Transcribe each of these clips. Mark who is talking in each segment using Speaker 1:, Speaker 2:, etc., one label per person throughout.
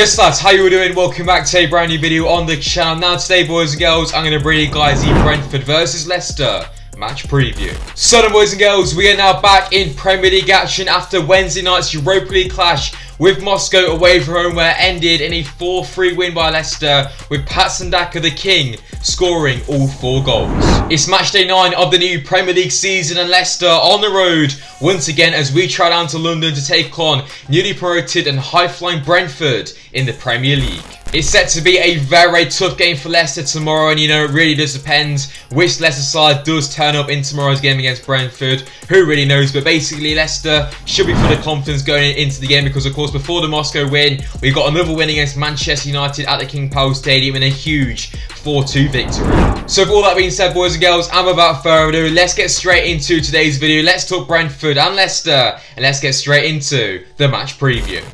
Speaker 1: Yes lads, how you all doing? Welcome back to a brand new video on the channel. Now today, boys and girls, I'm going to bring you guys the Brentford versus Leicester match preview. So then, boys and girls, we are now back in Premier League action after Wednesday night's Europa League clash with Moscow away from home, where it ended in a 4-3 win by Leicester, with Patson Daka the King scoring all 4 goals. It's match day 9 of the new Premier League season, and Leicester on the road once again as we try down to London to take on newly promoted and high-flying Brentford in the Premier League. It's set to be a very tough game for Leicester tomorrow, and you know, it really does depend which Leicester side does turn up in tomorrow's game against Brentford. Who really knows? But basically, Leicester should be full of confidence going into the game because, of course, before the Moscow win, we got another win against Manchester United at the King Power Stadium in a huge 4-2 victory. So with all that being said, boys and girls, and without further ado, let's get straight into today's video. Let's talk Brentford and Leicester, and let's get straight into the match preview.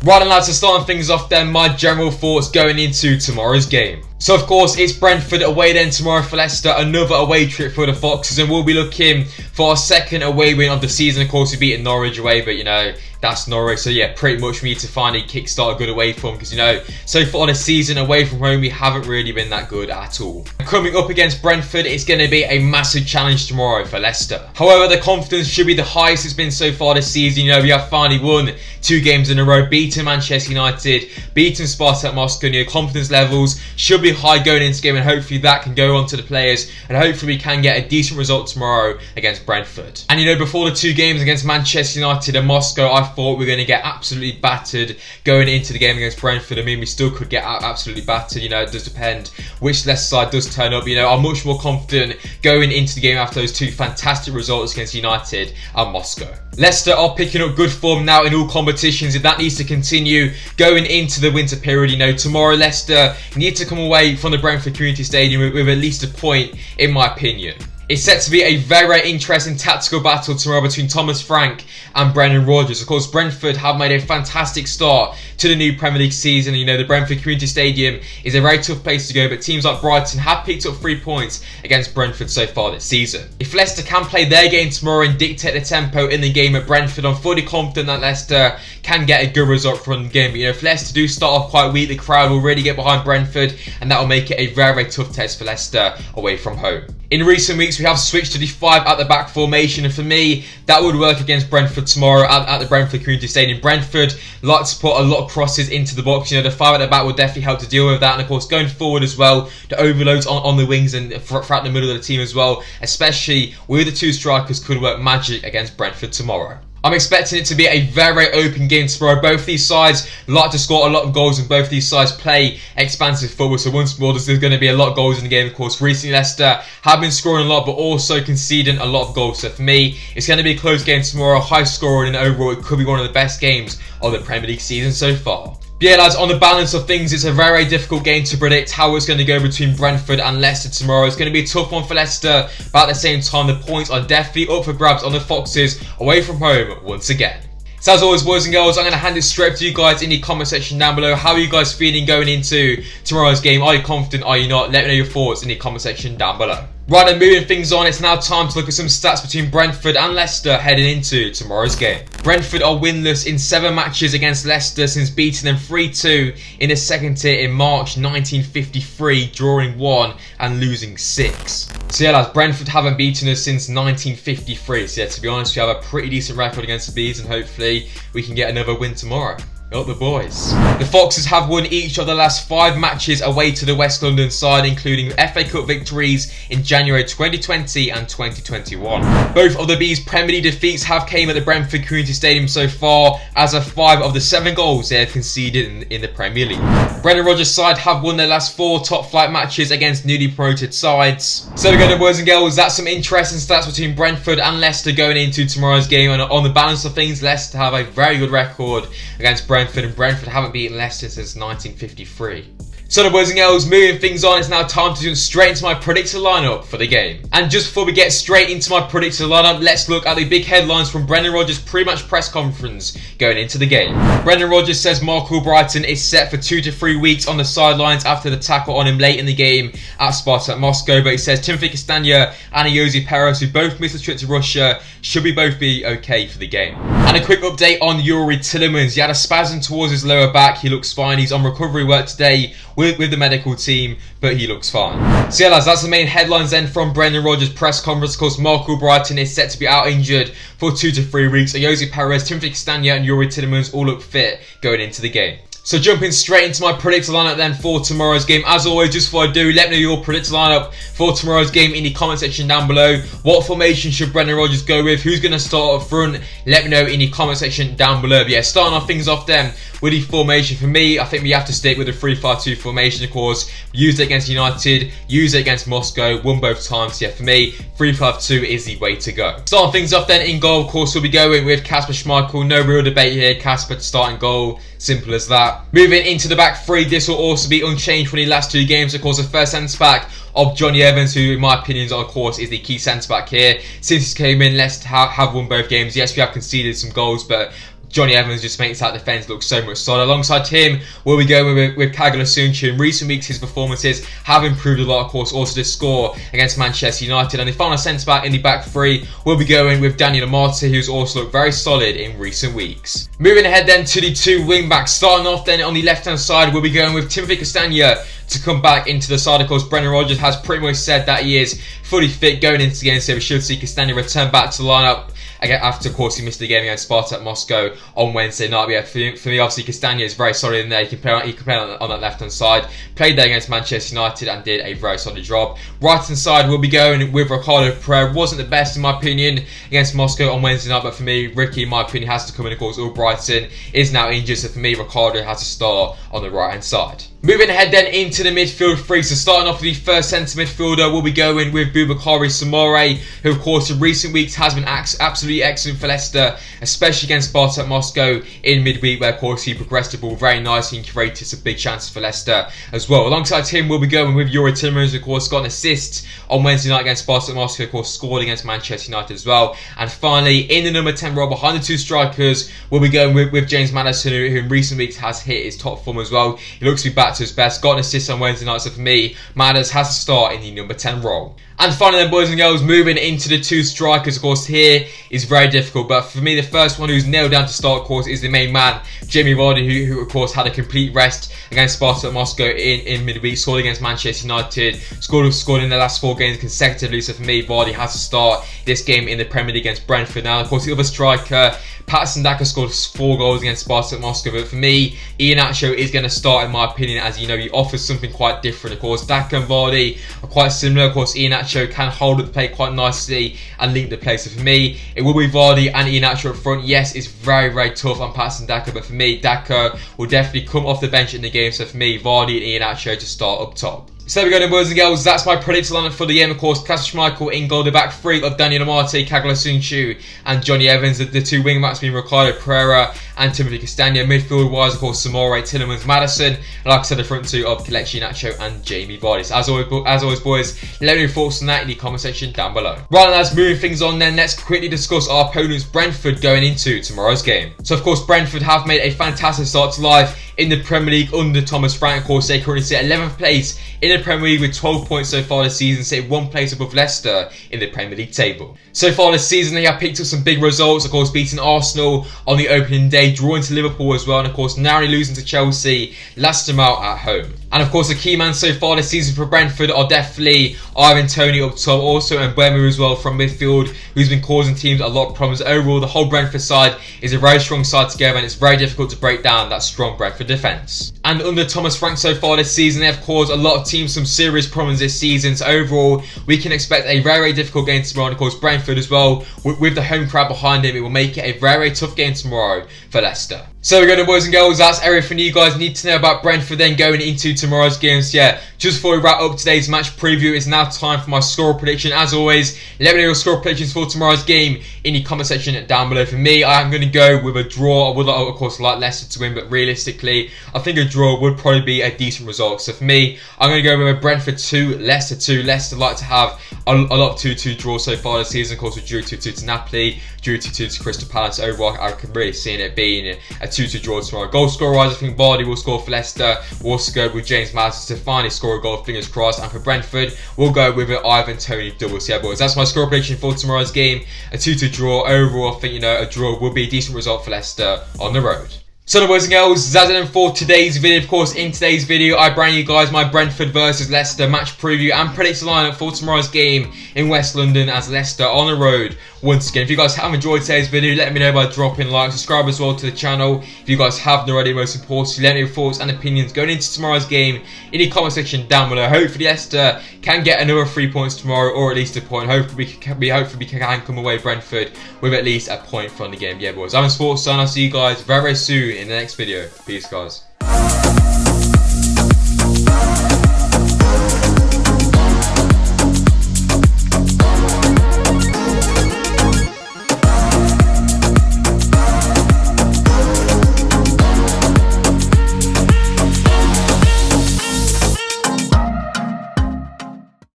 Speaker 1: Right then, lads, to start things off then, my general thoughts going into tomorrow's game. So of course, it's Brentford away then tomorrow for Leicester, another away trip for the Foxes, and we'll be looking for our second away win of the season. Of course, we beat Norwich away, but you know, that's Norwich, so yeah, pretty much we need to finally kickstart a good away form, because you know, so far this season away from home, we haven't really been that good at all. Coming up against Brentford, it's going to be a massive challenge tomorrow for Leicester. However, the confidence should be the highest it's been so far this season. You know, we have finally won 2 games in a row, beaten Manchester United, beaten Spartak Moscow. You know, confidence levels should be high going into game, and hopefully that can go on to the players, and hopefully we can get a decent result tomorrow against Brentford. And you know, before the 2 games against Manchester United and Moscow, I thought we were going to get absolutely battered going into the game against Brentford. I mean, we still could get absolutely battered. You know, it does depend which Leicester side does turn up. You know, I'm much more confident going into the game after those 2 fantastic results against United and Moscow. Leicester are picking up good form now in all competitions, and that needs to continue going into the winter period. You know, tomorrow Leicester need to come away from the Brentford Community Stadium with at least a point, in my opinion. It's set to be a very interesting tactical battle tomorrow between Thomas Frank and Brendan Rodgers. Of course, Brentford have made a fantastic start to the new Premier League season. You know, the Brentford Community Stadium is a very tough place to go, but teams like Brighton have picked up 3 points against Brentford so far this season. If Leicester can play their game tomorrow and dictate the tempo in the game at Brentford, I'm fully confident that Leicester can get a good result from the game. But you know, if Leicester do start off quite weak, the crowd will really get behind Brentford, and that will make it a very tough test for Leicester away from home. In recent weeks, we have switched to the 5 at the back formation, and for me, that would work against Brentford tomorrow at the Brentford Community Stadium. Brentford like to put a lot of crosses into the box. You know, the 5 at the back will definitely help to deal with that, and of course, going forward as well, the overloads on the wings and throughout the middle of the team as well, especially with the 2 strikers, could work magic against Brentford tomorrow. I'm expecting it to be a very open game tomorrow. Both these sides like to score a lot of goals, and both these sides play expansive football. So once more, there's going to be a lot of goals in the game. Of course, recently Leicester have been scoring a lot, but also conceding a lot of goals. So for me, it's going to be a close game tomorrow, high scoring, and overall it could be one of the best games of the Premier League season so far. But yeah, lads, on the balance of things, it's a very difficult game to predict how it's going to go between Brentford and Leicester tomorrow. It's going to be a tough one for Leicester, but at the same time, the points are definitely up for grabs on the Foxes away from home once again. So as always, boys and girls, I'm going to hand it straight to you guys in the comment section down below. How are you guys feeling going into tomorrow's game? Are you confident? Are you not? Let me know your thoughts in the comment section down below. Right, then, moving things on, it's now time to look at some stats between Brentford and Leicester heading into tomorrow's game. Brentford are winless in 7 matches against Leicester since beating them 3-2 in the second tier in March 1953, drawing 1 and losing 6. So yeah, lads, Brentford haven't beaten us since 1953. So yeah, to be honest, we have a pretty decent record against the Bees, and hopefully we can get another win tomorrow. Up the boys. The Foxes have won each of the last 5 matches away to the West London side, including FA Cup victories in January 2020 and 2021. Both of the Bees' Premier League defeats have came at the Brentford Community Stadium so far, as of 5 of the 7 goals they have conceded in the Premier League. Brendan Rodgers' side have won their last 4 top flight matches against newly promoted sides. So there we go, boys and girls, that's some interesting stats between Brentford and Leicester going into tomorrow's game, and on the balance of things, Leicester have a very good record against Brentford, and Brentford haven't beaten Leicester since 1953. So then, boys and girls, moving things on, it's now time to jump straight into my predicted lineup for the game. And just before we get straight into my predicted lineup, let's look at the big headlines from Brendan Rodgers' pre-match press conference going into the game. Brendan Rodgers says Michael Brighton is set for 2 to 3 weeks on the sidelines after the tackle on him late in the game at Spartak Moscow, but he says Timothy Castagna and Jose Perez, who both missed the trip to Russia, should both be okay for the game. And a quick update on Youri Tielemans. He had a spasm towards his lower back. He looks fine. He's on recovery work today with the medical team, but he looks fine. So yeah, lads, that's the main headlines then from Brendan Rodgers' press conference. Of course, Michael Brighton is set to be out injured for 2 to 3 weeks. Jose Perez, Timothy Castagna and Youri Tielemans all look fit going into the game. So jumping straight into my predicted lineup then for tomorrow's game. As always, just before I do, let me know your predicted lineup for tomorrow's game in the comment section down below. What formation should Brendan Rodgers go with? Who's going to start up front? Let me know in the comment section down below. But yeah, starting off things off then with the formation. For me, I think we have to stick with the 3-5-2 formation, of course. Used it against United, used it against Moscow, won both times. Yeah, for me, 3-5-2 is the way to go. Starting things off then in goal, of course, we'll be going with Kasper Schmeichel. No real debate here. Kasper to start in goal. Simple as that. Moving into the back three, this will also be unchanged from the last 2 games. Of course, the first centre-back of Johnny Evans, who in my opinion, of course, is the key centre-back here. Since he came in, Leicester have won both games. Yes, we have conceded some goals, but Johnny Evans just makes that defence look so much solid. Alongside him, we'll be going with Kagawa Sunchu. In recent weeks, his performances have improved a lot, of course. Also, did score against Manchester United. And the final centre-back in the back three, we'll be going with Daniel Amate, who's also looked very solid in recent weeks. Moving ahead then to the 2 wing-backs. Starting off then on the left-hand side, we'll be going with Timothy Castagna to come back into the side. Of course, Brendan Rodgers has pretty much said that he is fully fit going into the game, so we should see Castagna return back to the lineup. Again, after, of course, he missed the game against Spartak Moscow on Wednesday night. But yeah, for me, obviously, Castagna is very solid in there. He can play on that left-hand side. Played there against Manchester United and did a very solid job. Right-hand side, we'll be going with Ricardo Pereira. Wasn't the best, in my opinion, against Moscow on Wednesday night. But for me, Ricky, in my opinion, has to come in. Of course, Brighton is now injured. So for me, Ricardo has to start on the right-hand side. Moving ahead then into the midfield three. So starting off with the first centre midfielder, we'll be going with Boubakary Soumaré, who of course in recent weeks has been absolutely excellent for Leicester, especially against Spartak Moscow in midweek, where of course he progressed the ball very nicely and created some big chances for Leicester as well. Alongside him, we'll be going with Youri Tielemans, who of course got an assist on Wednesday night against Spartak Moscow, of course scored against Manchester United as well. And finally, in the number 10 role behind the 2 strikers, we'll be going with James Maddison, who in recent weeks has hit his top form as well. He looks to be back to his best, got an assist on Wednesday night, so for me, Madders has to start in the number 10 role. And finally then, boys and girls, moving into the 2 strikers, of course, here is very difficult. But for me, the first one who's nailed down to start, of course, is the main man, Jamie Vardy, who of course, had a complete rest against Spartak Moscow in midweek, scored against Manchester United, scored in the last 4 games consecutively. So for me, Vardy has to start this game in the Premier League against Brentford. Now, of course, the other striker, Patson Daka, scored 4 goals against Spartak Moscow. But for me, Iheanacho is going to start, in my opinion, as you know, he offers something quite different. Of course, Daka and Vardy are quite similar. Of course, Iheanacho can hold up the play quite nicely and link the play. So for me, it will be Vardy and Iheanacho up front. Yes, it's very, very tough on Patson Daka, but for me, Daka will definitely come off the bench in the game. So for me, Vardy and Iheanacho to start up top. So there we go then, boys and girls, that's my predicted lineup for the game. Of course, Kasper Schmeichel in goal, the back three of Daniel Amate, Kagawa Sunchu and Johnny Evans. The 2 wing backs being Ricardo Pereira and Timothy Castagna. Midfield wise, of course, Soumaré, Tielemans, Maddison. And like I said, the front 2 of Kelechi Iheanacho and Jamie Vardy. So as always, boys, let me know your thoughts on that in the comment section down below. Right, lads, moving things on then, let's quickly discuss our opponents, Brentford, going into tomorrow's game. So of course, Brentford have made a fantastic start to life in the Premier League under Thomas Frank. Of course, they currently sit 11th place in the Premier League with 12 points so far this season, sit 1 place above Leicester in the Premier League table. So far this season, they have picked up some big results, of course, beating Arsenal on the opening day, drawing to Liverpool as well, and of course, narrowly losing to Chelsea, last them out at home. And of course, the key man so far this season for Brentford are definitely Ivan Toney up top, also Mbeumo as well from midfield, who's been causing teams a lot of problems. Overall, the whole Brentford side is a very strong side together, and it's very difficult to break down that strong Brentford defence. And under Thomas Frank so far this season, they have caused a lot of teams some serious problems this season. So overall, we can expect a very, very difficult game tomorrow. And of course, Brentford as well, with the home crowd behind him, it will make it a very, very tough game tomorrow for Leicester. So we're going to, boys and girls, that's everything you guys need to know about Brentford then going into tomorrow's games. Yeah, just before we wrap up today's match preview, it's now time for my score prediction. As always, let me know your score predictions for tomorrow's game in the comment section down below. For me, I am going to go with a draw. I would, of course, like Leicester to win, but realistically, I think a draw would probably be a decent result. So for me, I'm going to go with a Brentford 2, Leicester 2. Leicester like to have a lot of 2-2 draws so far this season. Of course, we drew 2-2 to Napoli, drew 2-2 to Crystal Palace. Overall, I can really see it being a 2-2 draw tomorrow. Goal scorer wise, I think Vardy will score for Leicester. We'll also go with James Maddison to finally score a goal, fingers crossed. And for Brentford, we'll go with an Ivan Toney double. So yeah, boys, that's my score prediction for tomorrow's game. A 2-2 draw. Overall, I think, a draw would be a decent result for Leicester on the road. So boys and girls, that's it for today's video. Of course, in today's video, I bring you guys my Brentford versus Leicester match preview and predict the lineup for tomorrow's game in West London as Leicester on the road once again. If you guys have enjoyed today's video, let me know by dropping a like, subscribe as well to the channel. If you guys haven't already, most importantly, let me know your thoughts and opinions going into tomorrow's game in the comment section down below. Hopefully Leicester can get another 3 points tomorrow, or at least a point. Hopefully we can come away Brentford with at least a point from the game. Yeah boys, I'm SPORTSA and I'll see you guys very soon in the next video. Peace guys.